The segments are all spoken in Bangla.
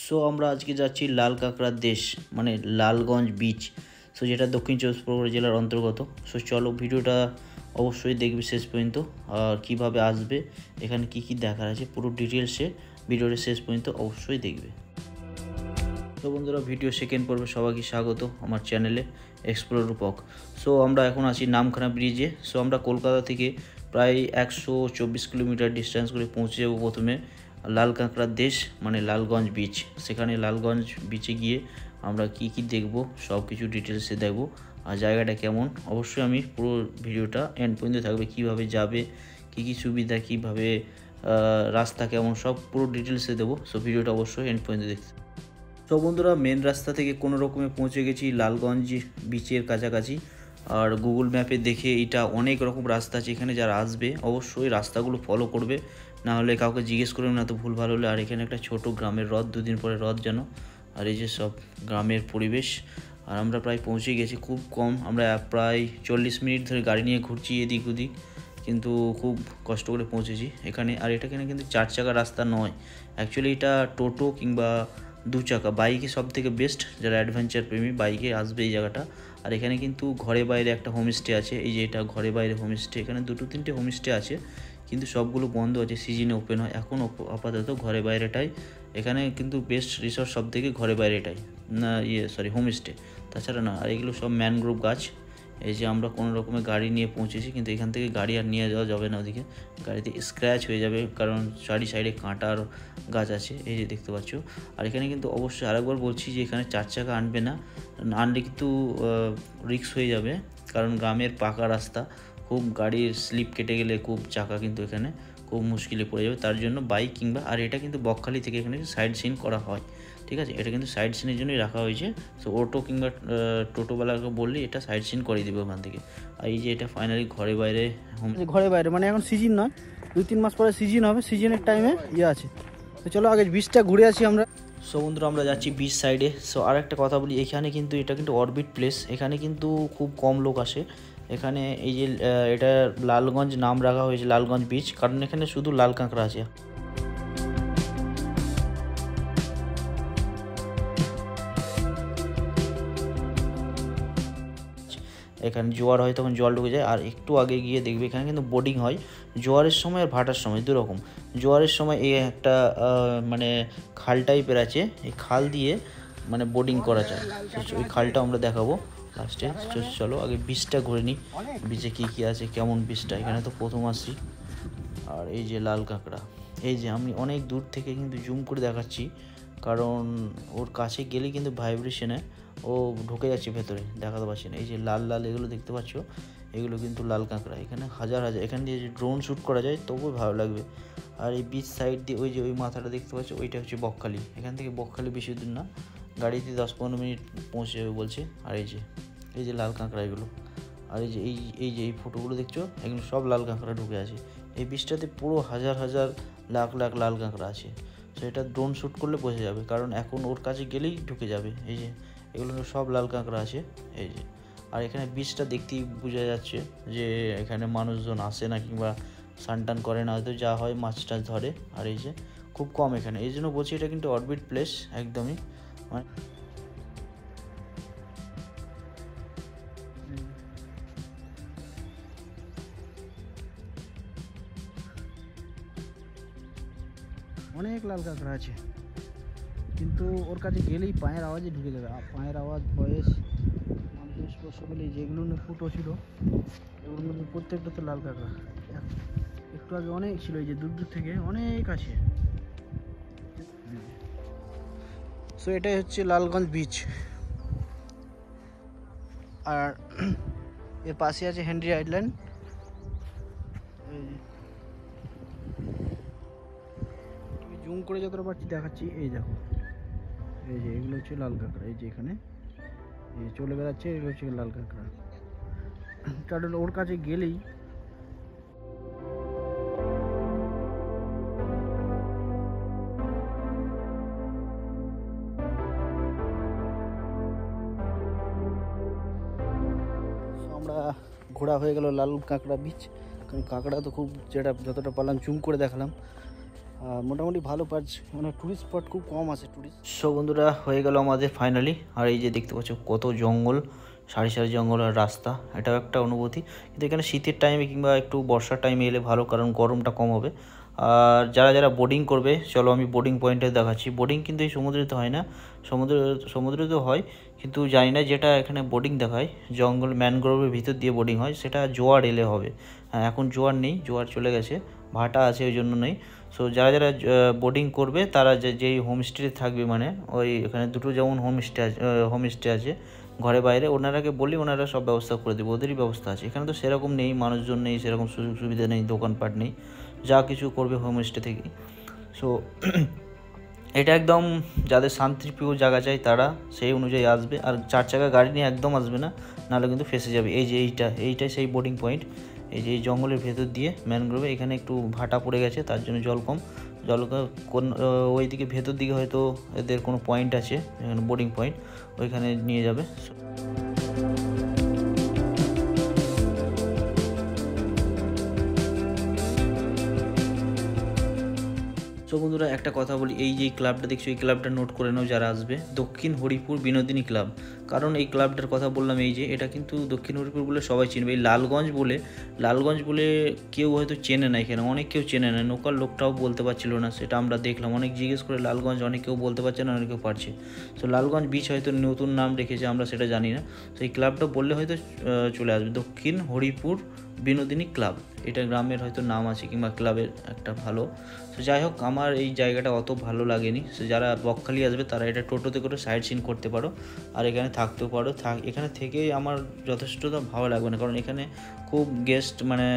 সো আমরা আজকে যাচ্ছি লাল কাঁকড়ার দেশ মানে লালগঞ্জ বিচ। সো যেটা দক্ষিণ চব্বিশ পরগনা জেলার অন্তর্গত। সো চলো ভিডিওটা অবশ্যই দেখবে শেষ পর্যন্ত, আর কীভাবে আসবে, এখানে কি কি দেখার আছে পুরো ডিটেলসে ভিডিওটা শেষ পর্যন্ত অবশ্যই দেখবে। তো বন্ধুরা, ভিডিও সেকেন্ড পর্বে সবাইকে স্বাগত আমার চ্যানেলে এক্সপ্লোর রূপক। সো আমরা এখন আছি নামখানা ব্রিজে। সো আমরা কলকাতা থেকে প্রায় 124 কিলোমিটার ডিস্টেন্স করে পৌঁছে যাব প্রথমে লাল কাঁকড়ার দেশ মানে লালগঞ্জ বিচ। সেখানে লালগঞ্জ বিচে গিয়ে আমরা কি কি দেখব সব কিছু ডিটেলসে দেখব, আর জায়গাটা কেমন অবশ্যই আমি পুরো ভিডিওটা এন্ড পর্যন্ত থাকবে, কিভাবে যাবে, কি কি সুবিধা, কিভাবে রাস্তা কেমন, সব পুরো ডিটেলসে দেবো। সো ভিডিওটা অবশ্যই এন্ড পর্যন্ত দেখতে। তো বন্ধুরা, মেন রাস্তা থেকে কোনো রকমে পৌঁছে গেছি লালগঞ্জ বিচের কাছাকাছি। আর গুগল ম্যাপে দেখে এটা অনেক রকম রাস্তা আছে, এখানে যারা আসবে অবশ্যই রাস্তাগুলো ফলো করবে, না হলে কাউকে জিজ্ঞেস করবে না তো ভুল ভালো হলে। আর এখানে একটা ছোট গ্রামের হ্রদ, দুদিন পরে হ্রদ যেন। আর এই যে সব গ্রামের পরিবেশ। আর আমরা প্রায় পৌঁছে গেছি, খুব কম, আমরা প্রায় 40 মিনিট ধরে গাড়ি নিয়ে ঘুরছি এদিক ওদিক, কিন্তু খুব কষ্ট করে পৌঁছেছি এখানে। আর এটা কিন্তু 4 চাকার রাস্তা নয়, অ্যাকচুয়ালি এটা টোটো কিংবা 2 চাকা, বাইকে সব থেকে বেস্ট। যারা অ্যাডভেঞ্চার প্রেমী বাইকে আসবে এই জায়গাটা। আর এখানে কিন্তু ঘরে বাইরে একটা হোমস্টে আছে, এই যে এটা ঘরে বাইরে হোমস্টে। এখানে 2-3টে হোমস্টে আছে, কিন্তু সবগুলো বন্ধ আছে, সিজনে ওপেন হয়। এখন আপাতত ঘরে বাইরেটাই এখানে কিন্তু বেস্ট রিসর্ট, সব থেকে ঘরে বাইরেটাই না, হোমস্টে, তাছাড়া না। আর এগুলো সব ম্যানগ্রোভ গাছ। এই যে আমরা কোনো রকমের গাড়ি নিয়ে পৌঁছেছি, কিন্তু এখান থেকে গাড়ি আর নিয়ে যাওয়া যাবে না, ওদিকে গাড়িতে স্ক্র্যাচ হয়ে যাবে, কারণ চারি সাইডে কাঁটার গাছ আছে, এই যে দেখতে পাচ্ছ। আর এখানে কিন্তু অবশ্যই আরেকবার বলছি যে এখানে 4 চাকা আনবে না, আনলে কিন্তু রিস্ক হয়ে যাবে, কারণ গ্রামের পাকা রাস্তা, খুব গাড়ির স্লিপ কেটে গেলে খুব চাকা কিন্তু এখানে খুব মুশকিলে পড়ে যাবে। তার জন্য বাইক কিংবা, আর এটা কিন্তু বকখালি থেকে এখানে সাইড সিন করা হয়, ঠিক আছে, এটা কিন্তু সাইড সিনের জন্যই রাখা হয়েছে। সো অটো কিংবা টোটোওয়ালাকে বললে এটা সাইড সিন করে দেবে ওখান থেকে। আর এই যে এটা ফাইনালি ঘরে বাইরে ঘরে বাইরে মানে এখন সিজন নয়, 2-3 মাস পরে সিজন হবে, সিজনের টাইমে আছে। তো চলো আগে বিচটা ঘুরে আসি আমরা। সো বন্ধুরা, আমরা যাচ্ছি বিচ সাইডে। সো আর একটা কথা বলি, এখানে কিন্তু এটা কিন্তু অরবিট প্লেস, এখানে কিন্তু খুব কম লোক আসে এখানে। এই যে এটা লালগঞ্জ নাম রাখা হয়েছে লালগঞ্জ বিচ, কারণ এখানে শুধু লাল কাঁকড়া আছে। এখানে জোয়ার হয় তখন জল ঢুকে যায়। আর একটু আগে গিয়ে দেখবে এখানে কিন্তু বোটিং হয় জোয়ারের সময় আর ভাটার সময়, দুরকম। জোয়ারের সময় এই একটা মানে খাল টাইপের আছে, এই খাল দিয়ে মানে বোটিং করা যায়। ওই খালটা আমরা দেখাবো লাস্টে। চলো আগে বিচটা ঘুরে নিই, বিচে কী কী আছে, কেমন বিচটা। এখানে তো প্রথম আসছি। আর এই যে লাল কাঁকড়া, এই যে আমি অনেক দূর থেকে কিন্তু জুম করে দেখাচ্ছি, কারণ ওর কাছে গেলেই কিন্তু ভাইব্রেশনে ও ঢুকে যাচ্ছে ভেতরে, দেখাতে পারছি না। এই যে লাল লাল এগুলো দেখতে পাচ্ছ, এগুলো কিন্তু লাল কাঁকড়া। এখানে হাজার হাজার, এখান দিয়ে যে ড্রোন শ্যুট করা যায় তবুও ভালো লাগবে। আর এই বিচ সাইড দিয়ে ওই যে ওই মাথাটা দেখতে পাচ্ছ, ওইটা হচ্ছে বকখালি। এখান থেকে বকখালি বেশি দূর না, গাড়িতে 10-15 মিনিট পৌঁছে যাবে বলছে। আর এই যে লাল কাঁকড়া এগুলো। আর এই ফটোগুলো দেখছো, এগুলো সব লাল কাঁকড়া ঢুকে আছে। এই বিচটাতে পুরো হাজার হাজার লাখ লাখ লাল কাঁকড়া আছে। সো এটা ড্রোন শ্যুট করলে বোঝা যাবে, কারণ এখন ওর কাছে গেলেই ঢুকে যাবে। এই যে এগুলো সব লাল কাঁকড়া আছে, এই যে। আর এখানে বিচটা দেখতেই বোঝা যাচ্ছে যে এখানে মানুষজন আসে না, কিংবা স্নান করে না, হয়তো যা হয় মাছ টাছ ধরে। আর এই যে খুব কম এখানে, এই জন্য বলছি এটা কিন্তু অরবিট প্লেস একদমই। মানে অনেক লাল কাঁকড়া আছে, কিন্তু ওর কাছে গেলেই পায়ের আওয়াজে ঢুকে যাবে। পায়ের আওয়াজ, ভয়েস, মানুষের স্পর্শ পেলে যেগুলো ফুটো ছিল এগুলোর মধ্যে প্রত্যেকটা তো লাল কাঁকড়া। একটু আগে অনেক ছিল, এই যে দূর দূর থেকে অনেক আছে। সো এটাই হচ্ছে লালগঞ্জ বিচ। আর এর পাশে আছে হেনরি আইল্যান্ড। জুম করে যতটা পারছি দেখাচ্ছি, এই দেখো, এই যে এগুলো হচ্ছে লাল কাঁকড়া। এই যে এখানে এই চলে বেড়াচ্ছে, এগুলো হচ্ছে লাল কাঁকড়া। কারণ ওর কাছে গেলেই আমরা ঘোরা হয়ে গেল লাল কাঁকড়া বিচ। কারণ কাঁকড়া তো খুব, যেটা যতটা পারলাম জুম করে দেখালাম। আর মোটামুটি ভালো পাঁচ মানে ট্যুরিস্ট স্পট খুব কম আছে ট্যুরিস্ট। সো বন্ধুরা হয়ে গেল আমাদের ফাইনালি। আর এই যে দেখতে পাচ্ছ কত জঙ্গল, সারি সারি জঙ্গল আর রাস্তা, এটাও একটা অনুভূতি। কিন্তু এখানে শীতের টাইমে কিংবা একটু বর্ষার টাইমে এলে ভালো, কারণ গরমটা কম হবে। আর যারা যারা বোটিং করবে, চলো আমি বোটিং পয়েন্টে দেখাচ্ছি। বোটিং কিন্তু এই সমুদ্রেতে হয় না, সমুদ্রেতেও হয়, কিন্তু জানি না যেটা এখানে বোটিং দেখায় জঙ্গল ম্যানগ্রোভের ভিতর দিয়ে বোটিং হয়, সেটা জোয়ার এলে হবে। হ্যাঁ, এখন জোয়ার নেই, জোয়ার চলে গেছে, ভাটা আছে ওই জন্য নেই। সো যারা যারা বোটিং করবে তারা যেই হোমস্টে থাকবে, মানে ওই এখানে দুটো যেমন হোমস্টে আছে ঘরে বাইরে, ওনারাকে বলি ওনারা সব ব্যবস্থা করে দেবে, ওদেরই ব্যবস্থা আছে। এখানে তো সেরকম নেই, মানুষজন নেই, সেরকম সুযোগ সুবিধা নেই, দোকানপাট নেই, যা কিছু করবে হোমস্টে থেকে। সো এটা একদম যাদের শান্তিপ্রিয় জায়গা চাই তারা সেই অনুযায়ী আসবে। আর 4 চাকা গাড়ি নিয়ে একদম আসবে না, নাহলে কিন্তু ফেসে যাবে। এই যে এইটাই সেই বোটিং পয়েন্ট। এই যে এই জঙ্গলের ভেতর দিয়ে ম্যানগ্রোভে, এখানে একটু ভাটা পড়ে গেছে, তার জন্য জল কম। কোন ওই দিকে ভেতর দিকে হয়তো এদের কোনো পয়েন্ট আছে, এখানে বোটিং পয়েন্ট, ওইখানে নিয়ে যাবে। তো বন্ধুরা একটা কথা বলি, এই যে ক্লাবটা দেখছো, এই ক্লাবটা নোট করে নাও যারা আসবে, দক্ষিণ হরিপুর বিনোদিনী ক্লাব। কারণ এই ক্লাবটার কথা বললাম, এই যে এটা কিন্তু দক্ষিণ হরিপুর বলে সবাই চিনবে। এই লালগঞ্জ বলে কেউ হয়তো চেনে না, এখানে অনেক কেউ চেনে না, লোকাল লোকটাও বলতে পারছিল না, সেটা আমরা দেখলাম। অনেক জিজ্ঞেস করে লালগঞ্জ, অনেক কেউ বলতে পারছে না, অনেক কেউ পারছে। তো লালগঞ্জ বিচ হয়তো নতুন নাম রেখেছে, আমরা সেটা জানি না। তো এই ক্লাবটা বললে হয়তো চলে আসবে, দক্ষিণ হরিপুর বিনোদিনী ক্লাব। এটা গ্রামের হয়তো নাম আছে কিংবা ক্লাবের একটা ভালো। তো যাই হোক, আমার এই জায়গাটা অত ভালো লাগেনি। সো যারা বকখালি আসবে তারা এটা টোটোতে করে সাইড সিন করতে পারো, আর এখানে থাকতেও পারো। এখানে থেকেই আমার যথেষ্টটা ভালো লাগবে না, কারণ এখানে খুব গেস্ট, মানে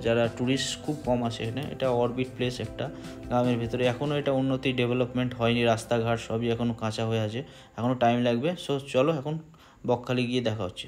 যারা ট্যুরিস্ট খুব কম আসে এখানে। এটা অরবিট প্লেস একটা গ্রামের ভিতরে, এখনও এটা উন্নতি ডেভেলপমেন্ট হয়নি, রাস্তাঘাট সবই এখনও কাঁচা হয়ে আছে, এখনও টাইম লাগবে। সো চলো এখন বকখালি গিয়ে দেখা হচ্ছে।